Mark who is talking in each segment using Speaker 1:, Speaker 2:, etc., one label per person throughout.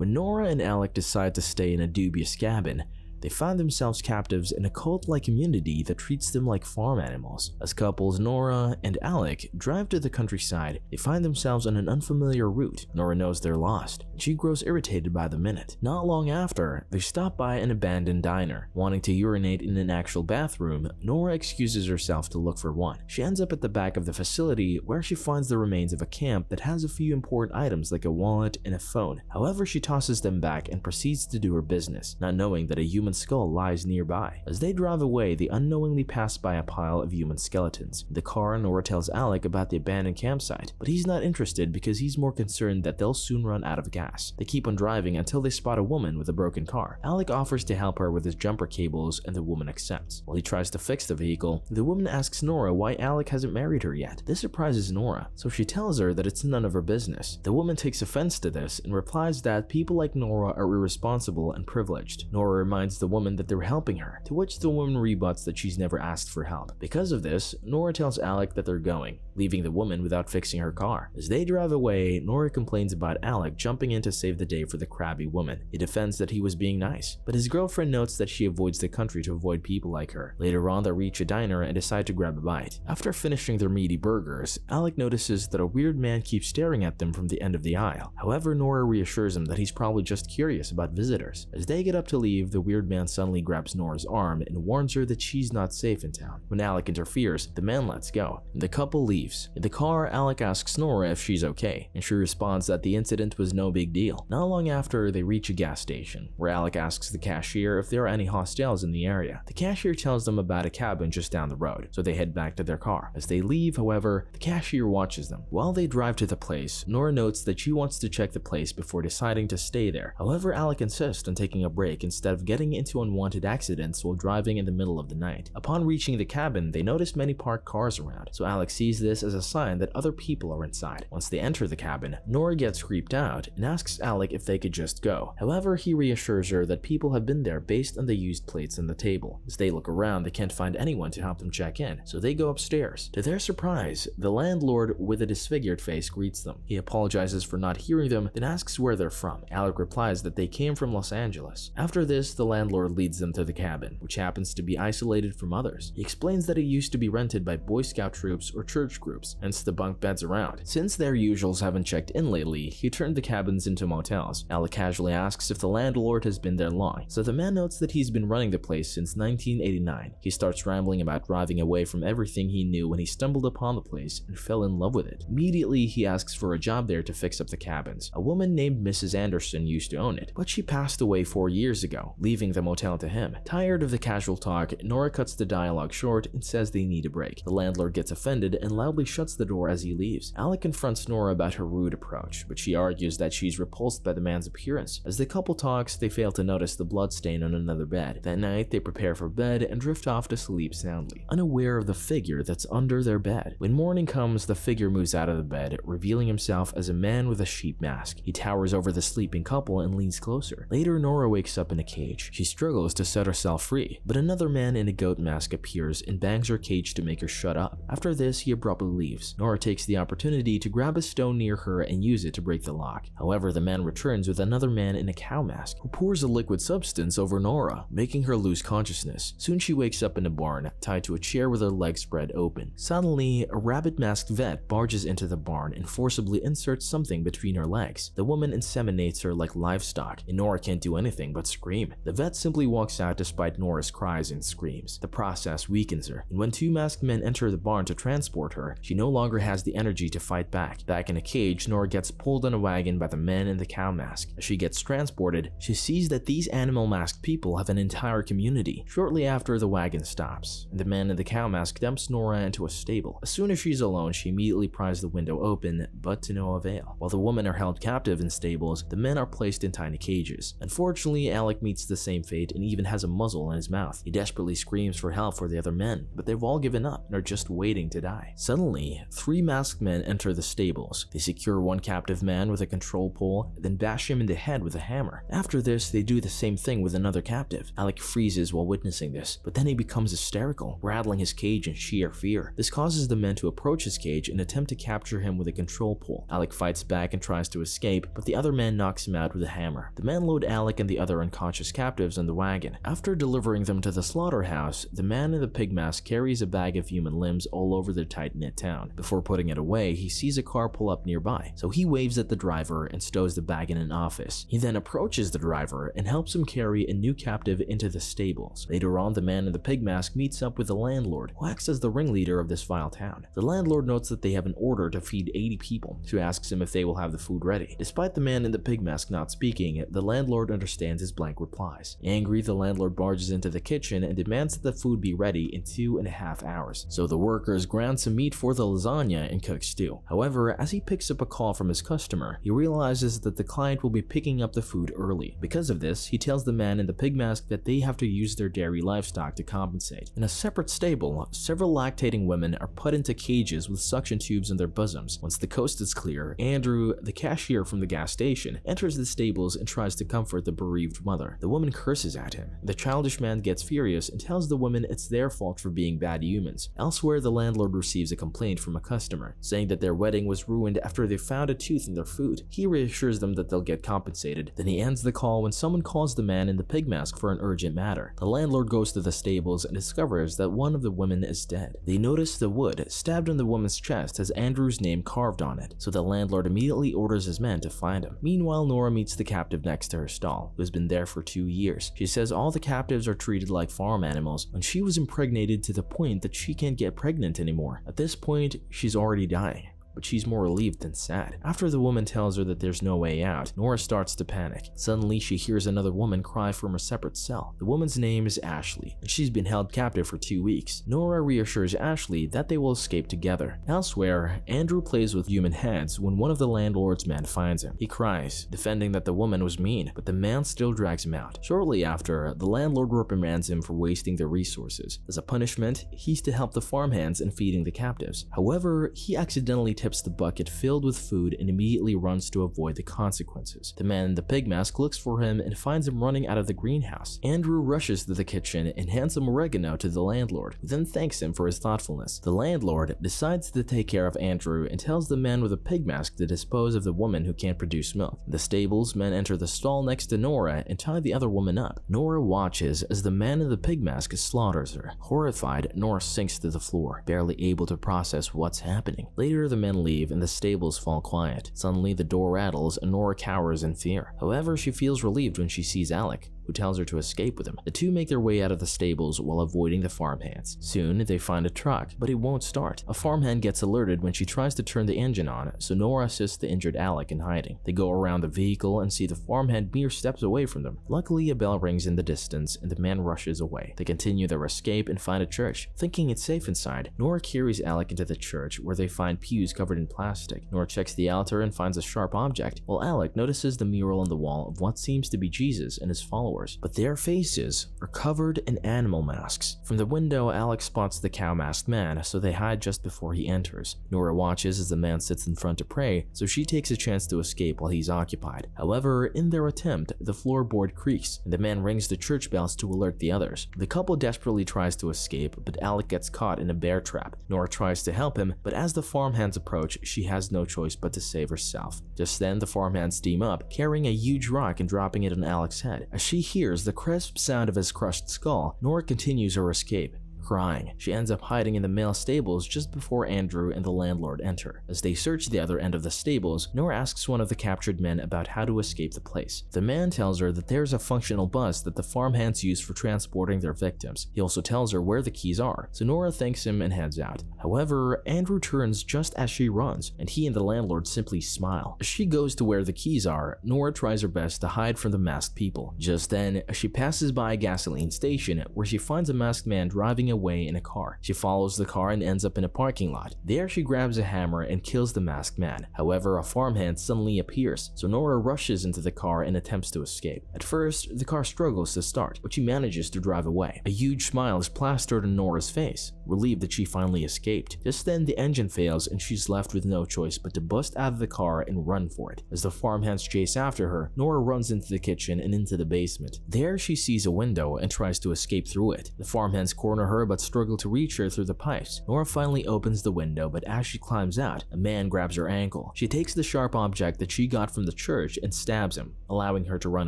Speaker 1: When Nora and Alec decide to stay in a dubious cabin, they find themselves captives in a cult-like community that treats them like farm animals. As couples Nora and Alec drive to the countryside, they find themselves on an unfamiliar route. Nora knows they're lost, and she grows irritated by the minute. Not long after, they stop by an abandoned diner. Wanting to urinate in an actual bathroom, Nora excuses herself to look for one. She ends up at the back of the facility where she finds the remains of a camp that has a few important items like a wallet and a phone. However, she tosses them back and proceeds to do her business, not knowing that a human skull lies nearby. As they drive away, they unknowingly pass by a pile of human skeletons. In the car, Nora tells Alec about the abandoned campsite, but he's not interested because he's more concerned that they'll soon run out of gas. They keep on driving until they spot a woman with a broken car. Alec offers to help her with his jumper cables and the woman accepts. While he tries to fix the vehicle, the woman asks Nora why Alec hasn't married her yet. This surprises Nora, so she tells her that it's none of her business. The woman takes offense to this and replies that people like Nora are irresponsible and privileged. Nora reminds the woman that they're helping her, to which the woman rebuts that she's never asked for help. Because of this, Nora tells Alec that they're going, leaving the woman without fixing her car. As they drive away, Nora complains about Alec jumping in to save the day for the crabby woman. He defends that he was being nice, but his girlfriend notes that she avoids the country to avoid people like her. Later on, they reach a diner and decide to grab a bite. After finishing their meaty burgers, Alec notices that a weird man keeps staring at them from the end of the aisle. However, Nora reassures him that he's probably just curious about visitors. As they get up to leave, the weird man suddenly grabs Nora's arm and warns her that she's not safe in town. When Alec interferes, the man lets go, and the couple leaves. In the car, Alec asks Nora if she's okay, and she responds that the incident was no big deal. Not long after, they reach a gas station, where Alec asks the cashier if there are any hostels in the area. The cashier tells them about a cabin just down the road, so they head back to their car. As they leave, however, the cashier watches them. While they drive to the place, Nora notes that she wants to check the place before deciding to stay there. However, Alec insists on taking a break instead of getting into unwanted accidents while driving in the middle of the night. Upon reaching the cabin, they notice many parked cars around, so Alec sees this as a sign that other people are inside. Once they enter the cabin, Nora gets creeped out and asks Alec if they could just go. However, he reassures her that people have been there based on the used plates on the table. As they look around, they can't find anyone to help them check in, so they go upstairs. To their surprise, the landlord with a disfigured face greets them. He apologizes for not hearing them, then asks where they're from. Alec replies that they came from Los Angeles. After this, the landlord leads them to the cabin, which happens to be isolated from others. He explains that it used to be rented by Boy Scout troops or church groups, hence the bunk beds around. Since their usuals haven't checked in lately, he turned the cabins into motels. Alec casually asks if the landlord has been there long, so the man notes that he's been running the place since 1989. He starts rambling about driving away from everything he knew when he stumbled upon the place and fell in love with it. Immediately, he asks for a job there to fix up the cabins. A woman named Mrs. Anderson used to own it, but she passed away 4 years ago, leaving the motel to him. Tired of the casual talk, Nora cuts the dialogue short and says they need a break. The landlord gets offended and loudly shuts the door as he leaves. Alec confronts Nora about her rude approach, but she argues that she's repulsed by the man's appearance. As the couple talks, they fail to notice the blood stain on another bed. That night, they prepare for bed and drift off to sleep soundly, unaware of the figure that's under their bed. When morning comes, the figure moves out of the bed, revealing himself as a man with a sheep mask. He towers over the sleeping couple and leans closer. Later, Nora wakes up in a cage. She struggles to set herself free, but another man in a goat mask appears and bangs her cage to make her shut up. After this, he abruptly leaves. Nora takes the opportunity to grab a stone near her and use it to break the lock. However, the man returns with another man in a cow mask, who pours a liquid substance over Nora, making her lose consciousness. Soon she wakes up in a barn, tied to a chair with her legs spread open. Suddenly, a rabbit-masked vet barges into the barn and forcibly inserts something between her legs. The woman inseminates her like livestock, and Nora can't do anything but scream. The vet simply walks out despite Nora's cries and screams. The process weakens her, and when two masked men enter the barn to transport her, she no longer has the energy to fight back. Back in a cage, Nora gets pulled on a wagon by the men in the cow mask. As she gets transported, she sees that these animal masked people have an entire community. Shortly after, the wagon stops, and the man in the cow mask dumps Nora into a stable. As soon as she's alone, she immediately pries the window open, but to no avail. While the women are held captive in stables, the men are placed in tiny cages. Unfortunately, Alec meets the same same fate and even has a muzzle in his mouth. He desperately screams for help for the other men, but they've all given up and are just waiting to die. Suddenly, 3 masked men enter the stables. They secure one captive man with a control pole, then bash him in the head with a hammer. After this, they do the same thing with another captive. Alec freezes while witnessing this, but then he becomes hysterical, rattling his cage in sheer fear. This causes the men to approach his cage and attempt to capture him with a control pole. Alec fights back and tries to escape, but the other man knocks him out with a hammer. The men load Alec and the other unconscious captives on the wagon. After delivering them to the slaughterhouse, the man in the pig mask carries a bag of human limbs all over the tight-knit town. Before putting it away, he sees a car pull up nearby, so he waves at the driver and stows the bag in an office. He then approaches the driver and helps him carry a new captive into the stables. Later on, the man in the pig mask meets up with the landlord, who acts as the ringleader of this vile town. The landlord notes that they have an order to feed 80 people, so asks him if they will have the food ready. Despite the man in the pig mask not speaking, the landlord understands his blank replies. Angry, the landlord barges into the kitchen and demands that the food be ready in 2.5 hours. So the workers ground some meat for the lasagna and cook stew. However, as he picks up a call from his customer, he realizes that the client will be picking up the food early. Because of this, he tells the man in the pig mask that they have to use their dairy livestock to compensate. In a separate stable, several lactating women are put into cages with suction tubes in their bosoms. Once the coast is clear, Andrew, the cashier from the gas station, enters the stables and tries to comfort the bereaved mother. The woman curses at him. The childish man gets furious and tells the women it's their fault for being bad humans. Elsewhere, the landlord receives a complaint from a customer, saying that their wedding was ruined after they found a tooth in their food. He reassures them that they'll get compensated. Then he ends the call when someone calls the man in the pig mask for an urgent matter. The landlord goes to the stables and discovers that one of the women is dead. They notice the wood stabbed in the woman's chest has Andrew's name carved on it, so the landlord immediately orders his men to find him. Meanwhile, Nora meets the captive next to her stall, who has been there for 2 years. She says all the captives are treated like farm animals, and she was impregnated to the point that she can't get pregnant anymore. At this point, she's already dying, but she's more relieved than sad. After the woman tells her that there's no way out, Nora starts to panic. Suddenly, she hears another woman cry from a separate cell. The woman's name is Ashley, and she's been held captive for 2 weeks. Nora reassures Ashley that they will escape together. Elsewhere, Andrew plays with human heads when one of the landlord's men finds him. He cries, defending that the woman was mean, but the man still drags him out. Shortly after, the landlord reprimands him for wasting their resources. As a punishment, he's to help the farmhands in feeding the captives. However, he accidentally tips the bucket filled with food and immediately runs to avoid the consequences. The man in the pig mask looks for him and finds him running out of the greenhouse. Andrew rushes to the kitchen and hands some oregano to the landlord, who then thanks him for his thoughtfulness. The landlord decides to take care of Andrew and tells the man with a pig mask to dispose of the woman who can't produce milk. In the stables, men enter the stall next to Nora and tie the other woman up. Nora watches as the man in the pig mask slaughters her. Horrified, Nora sinks to the floor, barely able to process what's happening. Later, the men leave and the stables fall quiet. Suddenly, the door rattles and Nora cowers in fear. However, she feels relieved when she sees Alec, who tells her to escape with him. The two make their way out of the stables while avoiding the farmhands. Soon, they find a truck, but it won't start. A farmhand gets alerted when she tries to turn the engine on, so Nora assists the injured Alec in hiding. They go around the vehicle and see the farmhand mere steps away from them. Luckily, a bell rings in the distance and the man rushes away. They continue their escape and find a church. Thinking it's safe inside, Nora carries Alec into the church where they find pews covered in plastic. Nora checks the altar and finds a sharp object, while Alec notices the mural on the wall of what seems to be Jesus and his followers. But their faces are covered in animal masks. From the window, Alex spots the cow-masked man, so they hide just before he enters. Nora watches as the man sits in front to pray, so she takes a chance to escape while he's occupied. However, in their attempt, the floorboard creaks, and the man rings the church bells to alert the others. The couple desperately tries to escape, but Alec gets caught in a bear trap. Nora tries to help him, but as the farmhands approach, she has no choice but to save herself. Just then, the farmhands steam up, carrying a huge rock and dropping it on Alec's head. As she hears the crisp sound of his crushed skull, Nora continues her escape. Crying, she ends up hiding in the male stables just before Andrew and the landlord enter. As they search the other end of the stables, Nora asks one of the captured men about how to escape the place. The man tells her that there's a functional bus that the farmhands use for transporting their victims. He also tells her where the keys are, so Nora thanks him and heads out. However, Andrew turns just as she runs, and he and the landlord simply smile. As she goes to where the keys are, Nora tries her best to hide from the masked people. Just then, she passes by a gasoline station where she finds a masked man driving away in a car. She follows the car and ends up in a parking lot. There she grabs a hammer and kills the masked man. However, a farmhand suddenly appears, so Nora rushes into the car and attempts to escape. At first, the car struggles to start, but she manages to drive away. A huge smile is plastered on Nora's face, relieved that she finally escaped. Just then, the engine fails and she's left with no choice but to bust out of the car and run for it. As the farmhands chase after her, Nora runs into the kitchen and into the basement. There, she sees a window and tries to escape through it. The farmhands corner her but struggle to reach her through the pipes. Nora finally opens the window, but as she climbs out, a man grabs her ankle. She takes the sharp object that she got from the church and stabs him, allowing her to run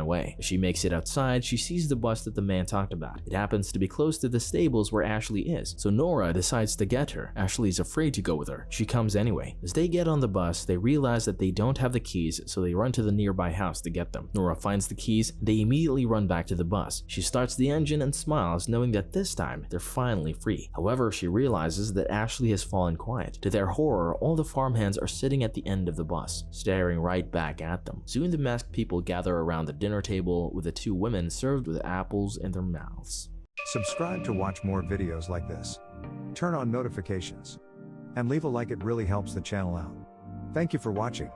Speaker 1: away. As she makes it outside, she sees the bus that the man talked about. It happens to be close to the stables where Ashley is, so Nora decides to get her. Ashley is afraid to go with her. She comes anyway. As they get on the bus, they realize that they don't have the keys, so they run to the nearby house to get them. Nora finds the keys. They immediately run back to the bus. She starts the engine and smiles, knowing that this time they're finally free. However, she realizes that Ashley has fallen quiet. To their horror, all the farmhands are sitting at the end of the bus, staring right back at them. Soon the masked people gather around the dinner table with the two women served with apples in their mouths.
Speaker 2: Subscribe to watch more videos like this. Turn on notifications. And leave a like, it really helps the channel out. Thank you for watching.